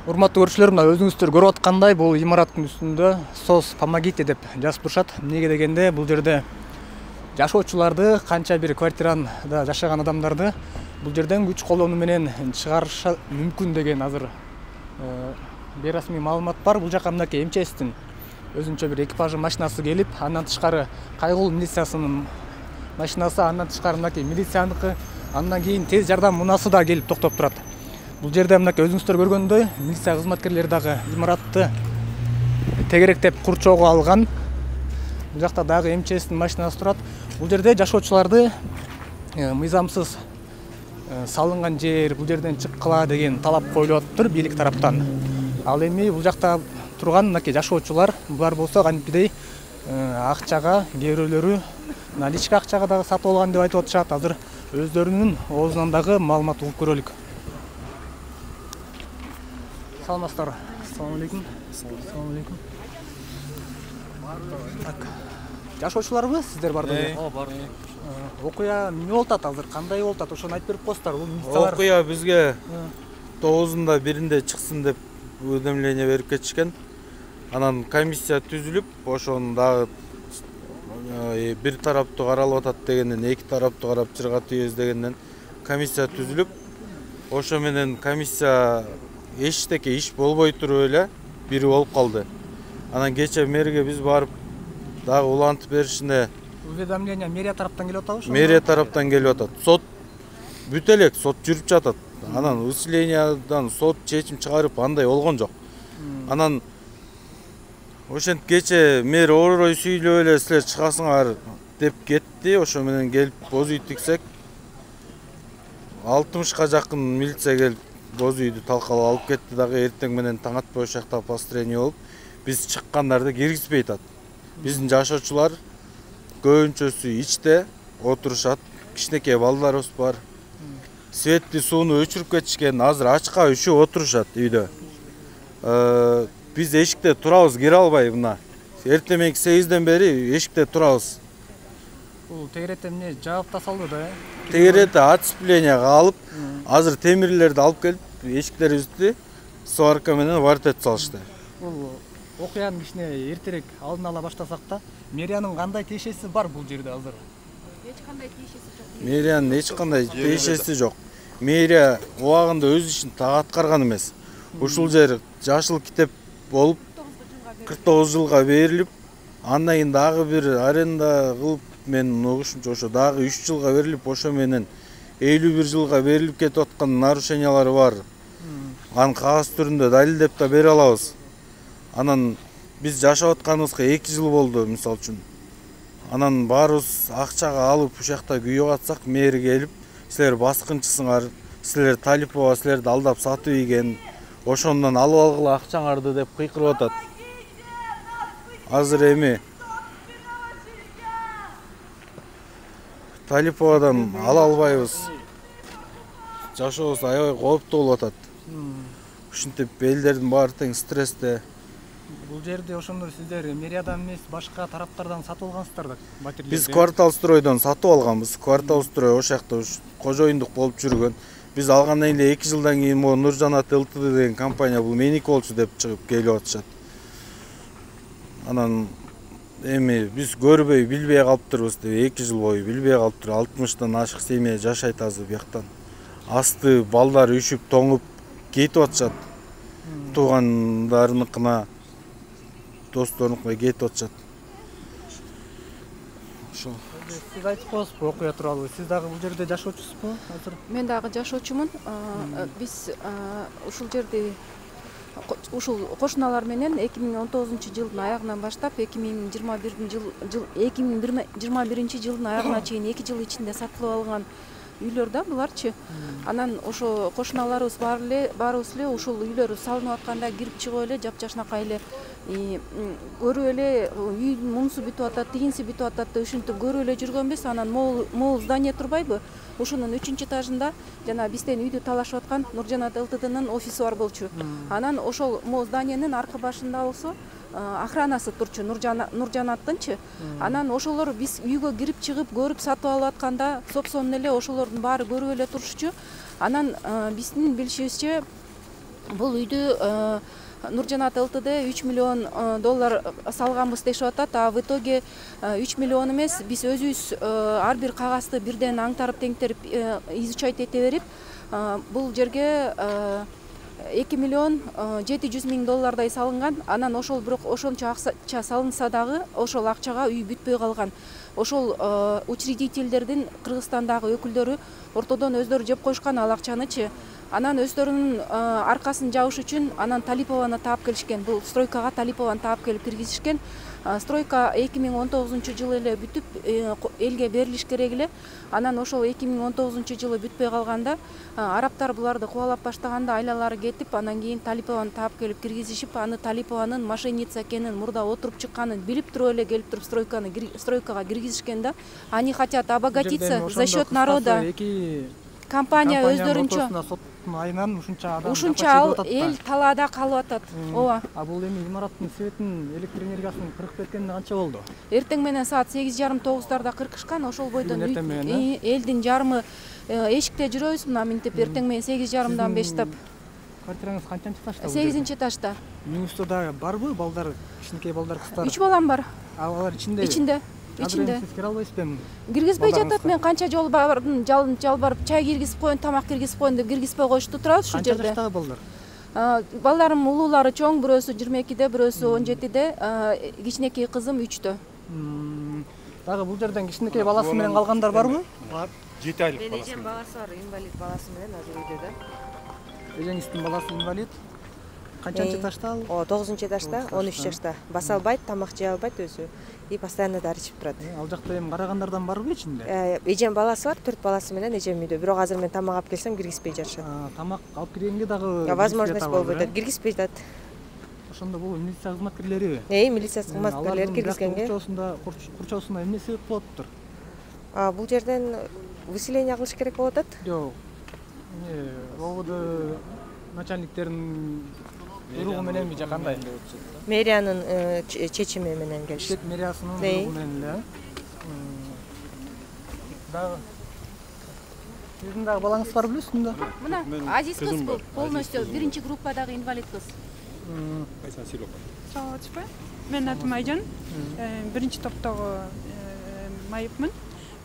Урматтуу көрүүчүлөр, мына өзүңүздөр көрүп аткандай бул имараттын үстүндө «СОС помогите» деп жазып турушат. Эмнеге дегенде, бул жерде жашоочуларды, канча бир квартирада жашаган адамдарды бул жерден күч колдонуу менен чыгарышы мүмкүн деген азыр бейрасмий маалымат бар. Бул жака мынакей МЧСтин өзүнчө бир экипажы машинасы келип, андан тышкары кайгылуу милициясынын машинасы, андан тышкары мынакей милицияныкы, андан кийин тез жардам мунасы да келип токтоп турат. Бул жерде мынакей өзүңүздөр көргөндөй милиция кызматкерлери дагы имаратты тегеректеп курчоого алган. Бул жакта дагы МЧСтин машинасы турат. Бул жерде жашоочуларды мыйзамсыз салынган жер, бул жерден чыккыла деген талап коюлуп атыптыр бийлик тараптан. Ал эми бул жакта турган мынакей жашоочулар, булар болсо кантипедей акчага, кээ бирөөлөрү наличка акчага дагы сатып алган деп айтып атышат. Азыр өздөрүнүн оозунан дагы маалымат угуп көрөлүк. Саламатсыздар. Ассалому алейкум. Ассалому алейкум. Так. Жашоочуларбы сиздер бардыңар? Ооба, бар. Окуя эмне болуп атат азыр? Кандай болуп атат? Ошону айтып берип коесуздар. Бул милициялар Окуя бизге 9-ында 1-inde чыксын деп уведомление берип кетишкен. Анан комиссия түзүлүп, ошону дагы бир тараптуу каралып атат дегенден, эки тараптуу карап жыргатыбыз дегенден комиссия түзүлүп, ошо менен комиссия эчтеке иш болбой туруп эле бири болуп калды. Анан кече мэрге биз барып дагы улантып беришинде уведомление мэрия тараптан келип атабы? Мэрия тараптан келип атат. Сот бүт элек, сот жүрүп жатат. Анан усилениядан сот чечим чыгарып андай болгон жок. Анан ошентип кече мэр орой сүйлөп эле силер чыгасыңар деп кетти. Ошо менен келип боз үй тиксек 60га жакын милиция келип боз үйдү талкалап алып кетти дагы. Эртең менен таң атпай ошол жакта построение болуп, биз чыккандарды киргизбей атат. Биздин жашоочулар көбүнчөсү ичте отурушат. Кичинекей балдарыбыз бар. Светти сууну өчүрүп кетишкен. Азыр ачка үшүп отурушат үйдө. Биз эшикте турабыз, кире албай мына. Эртең мененки 8-ден бери эшикте турабыз. Бул тегеретте эмне жаап да салды да, Тегеретте отцепленияга алып, азыр темирлерди алып келип, эшиктерибизди сварка менен варить этип салышты. Бул окуянын кичине эртерээк алдын ала баштасак да, мэриянын кандай тиешеси бар бул жерде азыр? Эч кандай тиешеси жок. Мэриянын эч кандай тиешеси жок. Мэрия убагында өз ишин так аткарган эмес. Ушул жер жашыл китеп болуп 49 жылга берилип, андан кийин дагы бир аренда кылып, менин угушумча ошо дагы 3 жылга берилип, ошо менен 51 жылга берилип кетип аткан нарушениялары бар. Анын кагаз түрүндө далилдеп да бере алабыз. Анан биз жашап атканыбызга 2 жыл болду мисалы үчүн. Анан баарыбыз акчага алып ушул жакта күйүп атсак, мэр келип, силер баскынчысыңар, силер Талипова силерди алдап сатып ийген, ошондон алып алгыла акчаңарды деп кыйкырып атат. Азыр эми Талиповадан ала албайбыз. Жашообуз аябай кооптуу болуп атат. Ушинтип элдердин баары тең стрессте. Бул жерде ошондо сиздер мэриядан эмес, башка тараптардан сатып алгансыздар да батирлерди? Биз квартал стройдон сатып алганбыз. Квартал строй ошол жакта кожоюндук болуп жүргөн. Биз алгандан эле 2 жылдан кийин могу Нуржанат ЛТД деген компания бул меники болчу деп чыгып келип атышат. Анан эми биз көрбөй, билбей калыптырбыз деп 2 жыл бою билбей калыптыр. 60тан ашык семья жашайт азыр бияктан. Асты балдар үшүп, тоңуп кетип атышат. Туугандарыныкына, досторунукуна кетип атышат. Ошол. Сиз айтып коесузбу окуя тууралуу? Сиз дагы бул жерде жашоочусузбу азыр? Мен дагы жашоочумун. Биз ушул жерде ушул кошуналар менен 2019-жылдын аягынан баштап 2021-жылдын аягына чейин 2 жыл ичинде сатылып алган үйлөр да буларчы. Анан ошо кошуналарыбыз баарыбыз эле ушул үйлөр салынып атканда кирип чыгып эле жапжашнакай эле көрүп эле үйдүн мунусу бүтүп атат, тигинси бүтүп атат деп ушинтип көрүп эле жүргөнбүз. Анан могул здание турбайбы? Ушунун 3-этажында жана бизден үйдү талашып аткан Нуржанат ЛТДнын офиси бар болчу. Анан ошол могул зданиянын аркы башында болсо охранасы турчу, Нуржанаттынчы. Анан ошолор биз үйгө кирип чыгып көрүп сатып алып атканда сопсонун эле ошолордун баары көрүп эле турушчу. Анан биздин билишибизче бул үйдү Нуржанат ЛТД 3 миллион доллар салганбыз дешип атат. А в итоге 3 миллион эмес, биз өзүбүз ар бир кагазды бирден аңтарып теңтерип изучать эте берип, бул жерге 2 миллион 700 миң доллардай салынган. Анан ошол бирок ошончо акча салынса дагы ошол акчага үй бүтпөй калган. Ошол учредительдердин Кыргызстандагы өкүлдөрү ортодон өздөрү жеп коюшкан ал акчанычы. Анан өздөрүнүн аркасын жабыш үчүн анан Талипованы таап келишкен. Бул стройкага Талипованы таап келип киргизишкен. Стройка 2019-жылы эле бүтүп элге берилиш керек эле. Анан ошол 2019-жылы бүтпөй калганда арабтар буларды кубалап баштаганда айлалары кетип, анан кийин Талипованы таап келип киргизишип, аны Талипованын мошенница экенин, мурда отуруп чыкканын билип туруп эле келип туруп стройкага киргизишкен да. Они хотят обогатиться за счет народа. Компания өздөрүнчө айынан ушунча ал эл талаада калып атат. Ооба. А бул эми имараттын светин, электр энергиясын кыркып кеткенине канча болду? Эртең менен саат 8:30-9:00 кыркышкан. Ошол бойдон элдин жарымы эшикте жүрөбүз мына минтип эртең менен 8:30-дан бештеп. Квартираңыз канчанчы этажда? 8-этажда. Үйүңүздө дагы барбы балдар, кичинекей балдар, кыздар? 3 балам бар. Алар ичинде? Ичинде. Сиз кире албайсызбы? Киргизбей жатат. Мен канча жол бардым, жалбарып чай киргизип коюн, тамак киргизип коюн деп киргизбей коюшту, турабыз ушул жерде. Канча жаштагы балдар? Балдарым улуулары чоң, бирөөсү 22-де, бирөөсү 17-де, кичинекей кызым 3-тө. Дагы бул жерден кичинекей баласы менен калгандар барбы? Бар. 7 айлык баласы. Эжем баласы бар, инвалид баласы менен азыр үйдө да. Эжеңиздин баласы инвалид. Канчанчы этажда ал? 9-этажда, 13 жашта. Баса албайт, тамак жей албайт өзү. И постоянно дары ичип турат. Ал жакта эми карагандардан барбы ичинде? Эжем баласы бар, 4 баласы менен эжем үйдө. Бирок азыр мен тамак алып келсем киргизбей жатышат. Тамак алып киргенге дагы возможность болбой атат, киргизбей жатат. Ошондо бул милиция кызматкерлери? Милиция кызматкерлери киргизгенге. Курчоосунда эмне себеп болуп тур? Бул жерден выселение кылыш керек болуп атат. Жок. ОВД начальниктеринин буйругу мененби же кандай? Мэриянын чечими менен келишти. Шет мэриясынын буйругу менен эле. Дагы сиздин дагы балаңыз бар билесизби? Мына Азиз кыз бул, полностью биринчи группадагы инвалид кыз. Саламатсызбы? Мен атым Айжан. Биринчи топтогу майыпмын.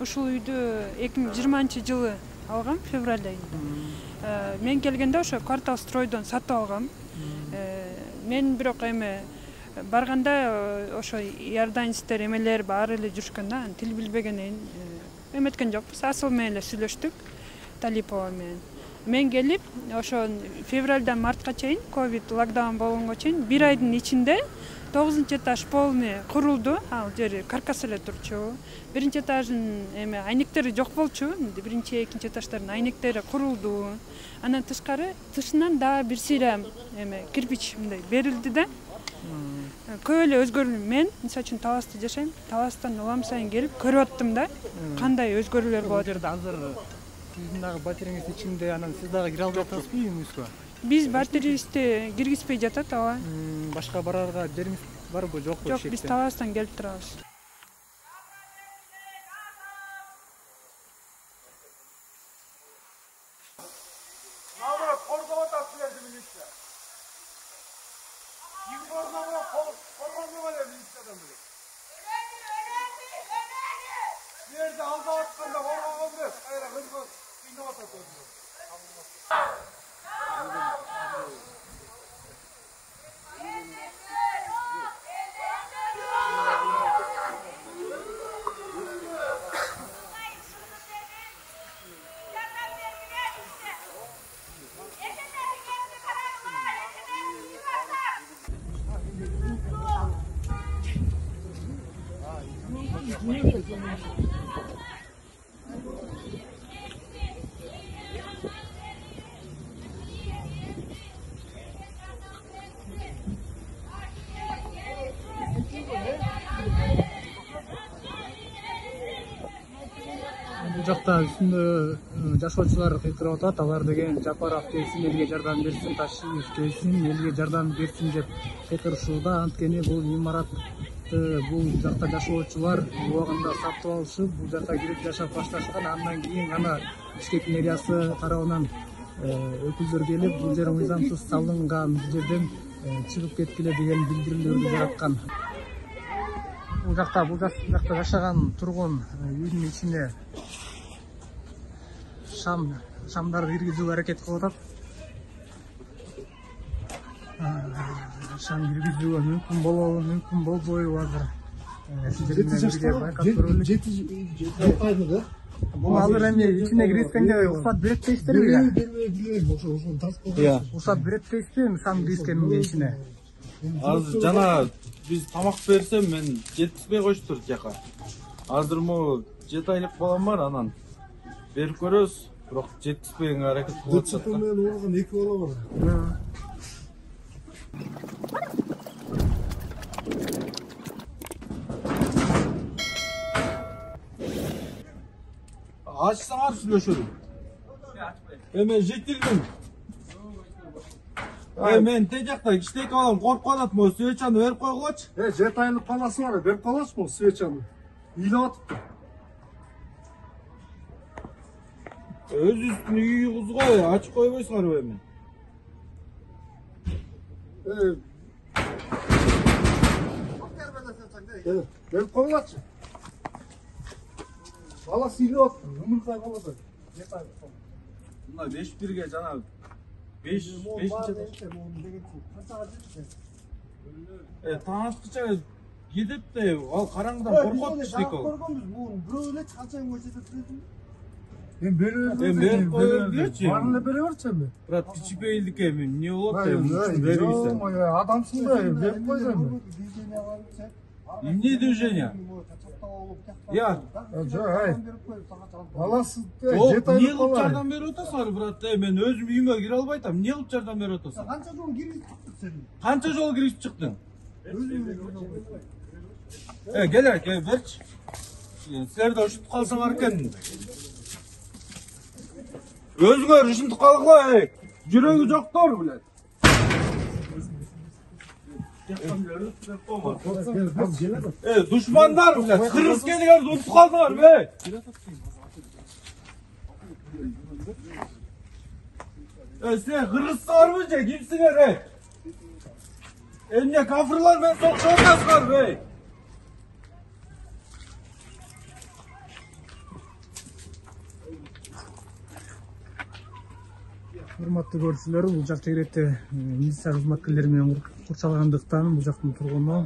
Ушул үйдү 2020-жылы алгам, февраль айында. Мен келгенде ошо квартал стройдон сатып алгам. Мен бирок эми барганда ошо ярданистер эмелер баары эле жүрүшкөн да, тил билбегенин эметкен жокпуз. Асыл менен эле сүйлөштүк, Талипова менен. Мен келип, ошо февралдан мартка чейин, ковид локдаун болгонго чейин 1 айдын ичинде 9-этаж полный курулду. Ал жери каркас эле турчу. 1-этаждын эме айнектери жок болчу. 1-2 этаждардын айнектери курулду. Анан тышкары, тышынан дагы бир сыйра эме кирпич мындай берилди да. Көп эле өзгөрүү. Мен мисалы үчүн Таласта жашайм. Таластан улам сайын келип көрүп аттым да. Кандай өзгөрүүлөр болот. Бул жерде азыр сиздин дагы батириңиз ичинде, анан сиз дагы кире албай атасызбы үйүңүзгө? Биз батиристи киргизбей жатат, ооба. Башка барарга жериңиз барбы, жокпу? Жок, биз Таластан келип турабыз. Наоборот, коргоп атат силерди милиция. Коргонбой эле милициядан бери. Силерди алдап атканда коргогон эмес, кайра кызгыз кыйнап атат өзү. Бул жакта үстүндө жашоочулар кыйкырып атат. Алар деген Жапаров келсин, элге жардам берсин, Ташиев келсин, элге жардам берсин деп кыйкырышууда. Анткени бул имаратты бул жакта жашоочулар убагында сатып алышып, бул жакка кирип жашап башташкан. Андан кийин гана Бишкек мэриясы тарабынан өкүлдөр келип бул жер мыйзамсыз салынган, бул жерден чыгып кеткиле деген билдирүүлөрдү жараткан. Бул жакта жашаган тургун үйдүн ичине шамдарды киргизүүгө аракет кылып атат. Шам киргизүүгө мүмкүн болобу, мүмкүн болбойбу азыр. Бул азыр эми ичине киргизгенге уруксат берет дейсиздерби? Уруксат берет дейсизби шам киргизгенге ичине? Азыр жана биз тамак берсем мен жетиспей коюштур жака. Азыр му 7 айлык балам бар, анан берип көрөбүз, бирок жетиспегенге аракет кылып атат. Мен болгон 2 бала бар. Açsаңар сүйлөшөлүм. Мен жетилдим. Мен те жакта кичинекей балам коркуп атат, могу свечаны берип койгулачы. 7 айлык баласы бар, берип каласыз бул свечаны. Ыйлап атыптыр. Өзүбүздүн үйүбүз го, ачып койбойсуңарбы эми? Берип койгулачы. Баласы ыйлап атыптыр, умуркай баласы. 7 айлык бала. Мына 5-1ге жана 5-5. Таң аткыча кетип де, ал караңгыдан коркуп кичинекей бала. Көргөнбүз, бул бирөө эле канча көчөдө турдум. Берип койгулачы. Баарын бере берчи эми. Брат, кичипейилдикке эмне болот эми? Бербейсиң. Адамсың да, берип койсоң. Эмне движение? Я. Баласы Эмне кылып жардам берип атасыңар, брат? Мен өзүм үйүмө кире албай атам. Эмне кылып жардам берип атасың? Канча жол киргизип чыктың сен? Канча жол кирип чыктың? Кел, берчи. Силер да ушинтип калсаңар экен. Өзүңөр ушинтип калгыла, жүрөгү жоктор, билет. Душмандар, билет, кыргыз келгенди унутуп калдыңар, силер кыргызсыңарбы же, кимсиңер, эмне кафырлар менен согушуп атасыңар, Урматтуу көрүүчүлөр, бул жак жергиликтүү милиция кызматкерлери менен курчалгандыктан бул жактын тургуну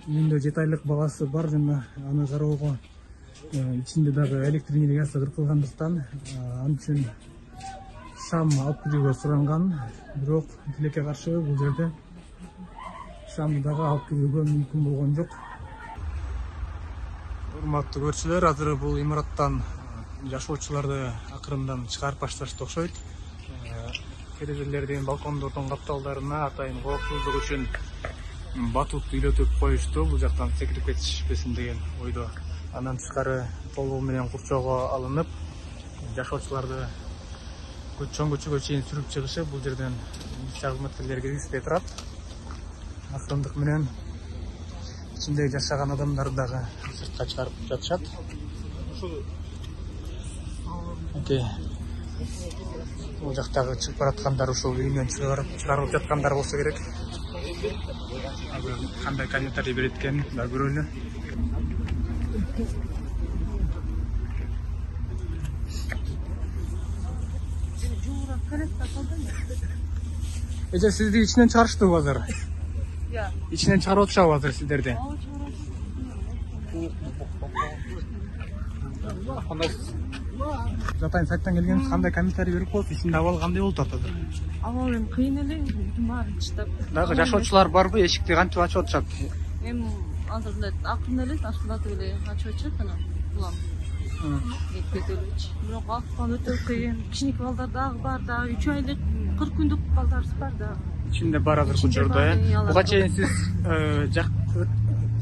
үйүндө 7 айлык баласы бар жана аны кароого ичинде дагы электр энергиясы кыркылгандыктан ал үчүн шам алып кирүүгө суранган. Бирок тилекке каршы бул жерде шамды дагы алып кирүүгө мүмкүн болгон жок. Урматтуу көрүүчүлөр, азыр бул имараттан жашоочуларды акырындан чыгарып башташты окшойт. Терезелердин, балкондордун капталдарына атайын коопсуздук үчүн батут үйлөтүп коюшту. Бул жактан секирип кетишпесин деген ойдо. Андан тышкары толугу менен курчоого алынып, жашоочуларды чоң көчөгө чейин сүрүп чыгышып, бул жерден милиция кызматкерлери киргизбей турат. Акырындык менен ичинде жашаган адамдарды дагы сыртка чыгарып жатышат. Бул жактагы чыгып бараткандар ушул үйүнөн чыгарылып жаткандар болсо керек. Кандай комментарий берет экенин да көрөлү. Эже сизди ичинен чыгарыштыбы азыр? Ичинен чыгарып атышабы азыр сиздерди? Жатайын сайттан келгенбиз, кандай комментарий берип коесуз? Ичинде абал кандай болуп атат азыр? Абал эми кыйын эле, баарын чыдап. Дагы жашоочулар барбы? Эшикти кантип ачып атышат? Эми азыр мындай акырын эле ашылатып эле ачып атышат анан улам. Кетпетеличи. Бирок акыбал өтө кыйын. Кичинекей балдар дагы бар да, 3 айлык 40 күндүк балдарыбыз бар да. Ичинде бар азыр учурда. Буга чейин сиз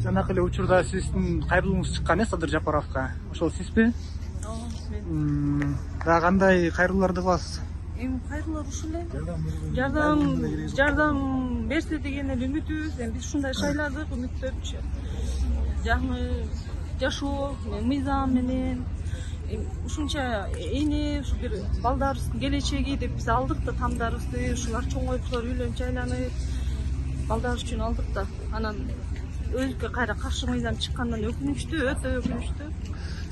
жанакы эле учурда сиздин кайрылууңуз чыккан Садыр Жапаровго. Ошол сизби? Дагы кандай кайрылууларды кыласыз? Эми кайрылуулар ушул эле. Жардам берсе деген эле үмүтүбүз. Эми биз ушундай шайладык, үмүттөпчү. Жаңы жашоо, мыйзам менен ушунча эне ушу бир балдарыбыздын келечеги деп биз алдык да тамдарыбызды, ушулар чоңоюп үйлөнүп жайланып балдар үчүн алдык да. Анан өзгө кайра каршы мыйзам чыккандан өкүнүчтүү, өтө өкүнүчтүү.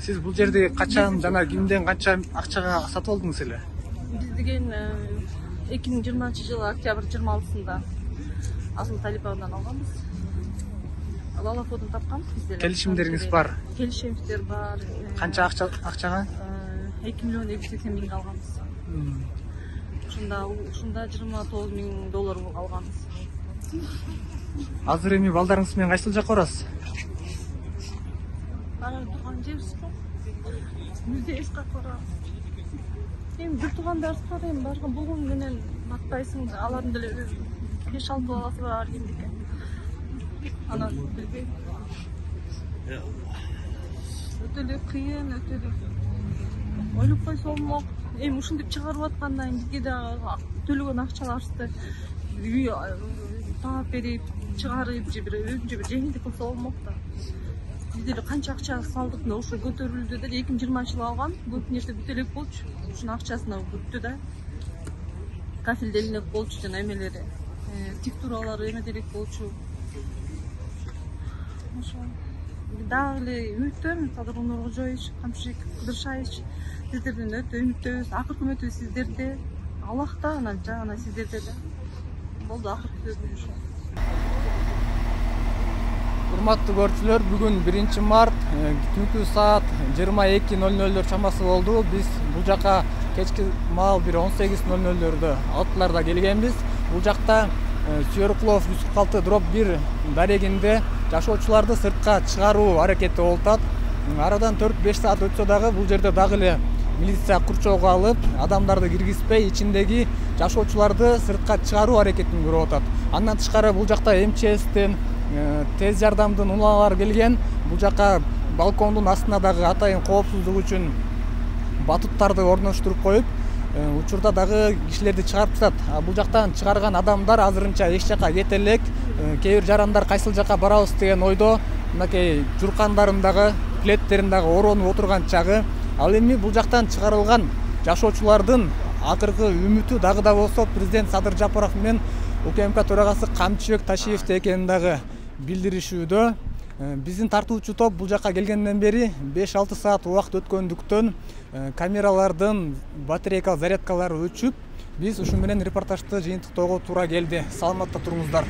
Сиз бул жерди качан жана кимден канча акчага сатып алдыңыз эле? Биз деген 2020-жылы октябрь 26-сында Асыл Талиповадан алганбыз. Лалафодон тапканбыз биз деле. Келишимдериңиз бар? Келишимдер бар. Канча акчага? 2 миллион 280 миң алганбыз. Ушунда $29,000 алганбыз. Азыр эми балдарыңыз менен кайсыл жакка барасыз? Аны турган жерибиз жок. Мүлде эч жакка барабыз. Эми бир туугандарыбыз бар, эми барган болгон менен батпайсың, алардын деле 5-6 баласы бар кимдики. Анан билбейм. Өтө эле кыйын, өтө эле ойлоп койсо болмок. Эми ушинтип чыгарып аткандан кийин бизге дагы төлөгөн акчаларыбызды үй таап берип, чыгарып же бир өзүнчө бир жеңилдик кылса болмок да. Биз деле канча акча салдык, мына ушул көтөрүлдү деле 2020-жылы алган. Көп нерсе бүтө элек болчу. Ушунун акчасына бүттү да. Кафелделинек болчу жана эмелери. Тиктуралары эмеделек болчу. Ошо. Дагы эле үмүттөмүн, Садыр Нуркожоевич, Камшик Кыдыршаевич. Сиздерден өтө үмүттөбүз. Акыркы үмүтүбүз сиздерде. Аллахта, анан жагына сиздерде да. Болду акыркы сөзүм ошо. Урматтуу көрүүчүлөр, бүгүн 1 март түнкү саат 22:00 чамасы болду. Биз бул жака кечки маал бир 18:00 алтларда келгенбиз. Бул жакта Сүйөркулов 146-1 дарегинде жашоочуларды сыртка чыгаруу аракети болуп атат. Арадан 4-5 саат өтсө дагы бул жерде дагы эле милиция курчоого алып, адамдарды киргизбей, ичиндеги жашоочуларды сыртка чыгаруу аракетин көрүп атат. Андан тышкары бул жакта МЧСтен, тез жардамдын унаалары келген. Бул жака балкондун астына дагы атайын коопсуздук үчүн батуттарды орноштуруп коюп, учурда дагы кишилерди чыгарып жатат. Бул жактан чыгарган адамдар азырынча эч жака кете элек. Кээ бир жарандар кайсыл жака барабыз деген ойдо, мынакей журкандарын дагы, плеттерин дагы оронуп отурган чагы. Ал эми бул жактан чыгарылган жашоочулардын акыркы үмүтү дагы да болсо президент Садыр Жапаров менен УКМК төрагасы Камчыбек Ташиевде экенин дагы билдиришүүдө. Биздин тартуучу топ бул жака келгенден бери 5-6 саат убакыт өткөндүктөн камералардын батарейка зарядкалары өчүп, биз ушу менен репортажды жыйынтыктоого туура келди. Саламатта туруңуздар.